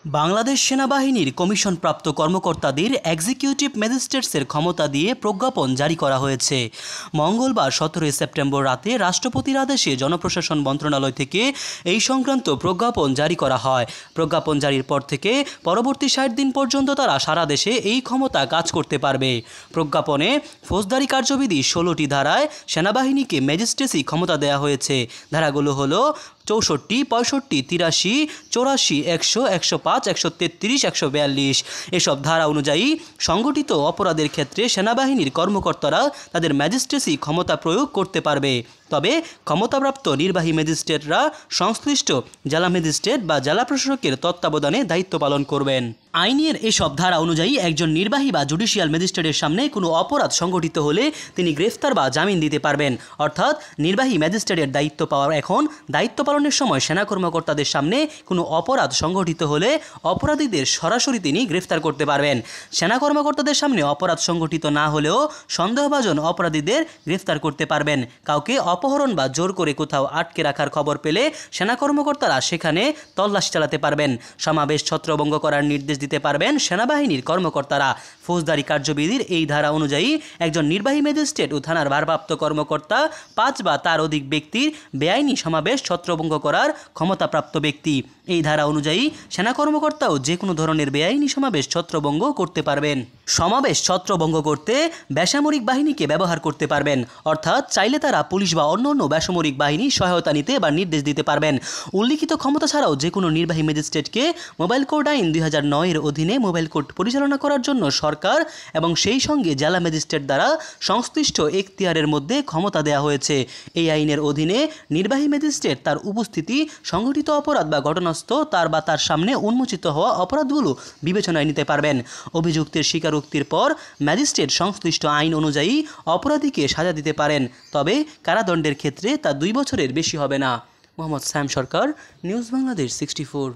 বাংলাদেশ সেনাবাহিনীর কমিশনপ্রাপ্ত কর্মকর্তাদের এক্সিকিউটিভ ম্যাজিস্ট্রেটসের ক্ষমতা দিয়ে প্রজ্ঞাপন জারি করা হয়েছে। মঙ্গলবার 17 সেপ্টেম্বর রাতে রাষ্ট্রপতির আদেশে জনপ্রশাসন মন্ত্রণালয় থেকে এই সংক্রান্ত প্রজ্ঞাপন জারি করা হয়। প্রজ্ঞাপন জারির পর থেকে পরবর্তী 60 দিন পর্যন্ত তারা সারা দেশে এই ক্ষমতা কাজ করতে পারবে। প্রজ্ঞাপনে ফৌজদারি কার্যবিধি 16টি ধারায় সেনাবাহিনীকে ম্যাজিস্ট্রেসি ক্ষমতা দেওয়া হয়েছে। ধারাগুলো হলো 64, 65, 83, 84, 100, 105, 133, 142। এসব ধারা অনুযায়ী সংগঠিত অপরাধের ক্ষেত্রে সেনাবাহিনীর কর্মকর্তারা তাদের ম্যাজিস্ট্রেসি ক্ষমতা প্রয়োগ করতে পারবে। তবে ক্ষমতাপ্রাপ্ত নির্বাহী ম্যাজিস্ট্রেটরা সংশ্লিষ্ট জেলা ম্যাজিস্ট্রেট বা জেলা প্রশাসকের তত্ত্বাবধানে দায়িত্ব পালন করবেন। আইনের এসব ধারা অনুযায়ী একজন নির্বাহী বা জুডিশিয়াল ম্যাজিস্ট্রেটের সামনে কোনো অপরাধ সংগঠিত হলে তিনি গ্রেফতার বা জামিন দিতে পারবেন। অর্থাৎ নির্বাহী ম্যাজিস্ট্রেটের দায়িত্ব পাওয়ার এখন দায়িত্ব পালনের সময় সেনা কর্মকর্তাদের সামনে কোনো অপরাধ সংগঠিত হলে অপরাধীদের সরাসরি তিনি গ্রেফতার করতে পারবেন। সেনা কর্মকর্তাদের সামনে অপরাধ সংগঠিত না হলেও সন্দেহভাজন অপরাধীদের গ্রেফতার করতে পারবেন। কাউকে অপহরণ বা জোর করে কোথাও আটকে রাখার খবর পেলে সেনা কর্মকর্তারা সেখানে তল্লাশি চালাতে পারবেন। সমাবেশ ছত্রভঙ্গ করার নির্দেশ দিতে পারবেন সেনাবাহিনীর কর্মকর্তারা। ফৌজদারি কার্যবিধির এই ধারা অনুযায়ী একজন নির্বাহী ম্যাজিস্ট্রেট ও থানার ভারপ্রাপ্ত কর্মকর্তা 5 বা তার অধিক ব্যক্তির বেআইনি সমাবেশ ছত্রভঙ্গ করার ক্ষমতাপ্রাপ্ত ব্যক্তি। এই ধারা অনুযায়ী সেনা কর্মকর্তাও যে কোনো ধরনের বেআইনি সমাবেশ ছত্রভঙ্গ করতে পারবেন। সমাবেশ ছত্রভঙ্গ করতে বেসামরিক বাহিনীকে ব্যবহার করতে পারবেন। অর্থাৎ চাইলে তারা পুলিশ বা অন্যান্য বেসামরিক বাহিনী সহায়তা নিতে বা নির্দেশ দিতে পারবেন। উল্লিখিত ক্ষমতা ছাড়াও যে কোনো নির্বাহী ম্যাজিস্ট্রেটকে মোবাইল কোড আইন 2009 এর অধীনে মোবাইল কোর্ট পরিচালনা করার জন্য সরকার এবং সেই সঙ্গে জেলা ম্যাজিস্ট্রেট দ্বারা সংশ্লিষ্ট এখতিয়ারের মধ্যে ক্ষমতা দেওয়া হয়েছে। এই আইনের অধীনে নির্বাহী ম্যাজিস্ট্রেট তার উপস্থিতি সংঘটিত অপরাধ বা ঘটনাস্থ তার বা তার সামনে উন্মোচিত হওয়া অপরাধগুলো বিবেচনায় নিতে পারবেন। অভিযুক্তের স্বীকারোক্তির পর ম্যাজিস্ট্রেট সংশ্লিষ্ট আইন অনুযায়ী অপরাধীকে সাজা দিতে পারেন, তবে কারাদণ্ডের ক্ষেত্রে তা 2 বছরের বেশি হবে না। মোহাম্মদ সায়েম সরকার, নিউজ বাংলাদেশ 64।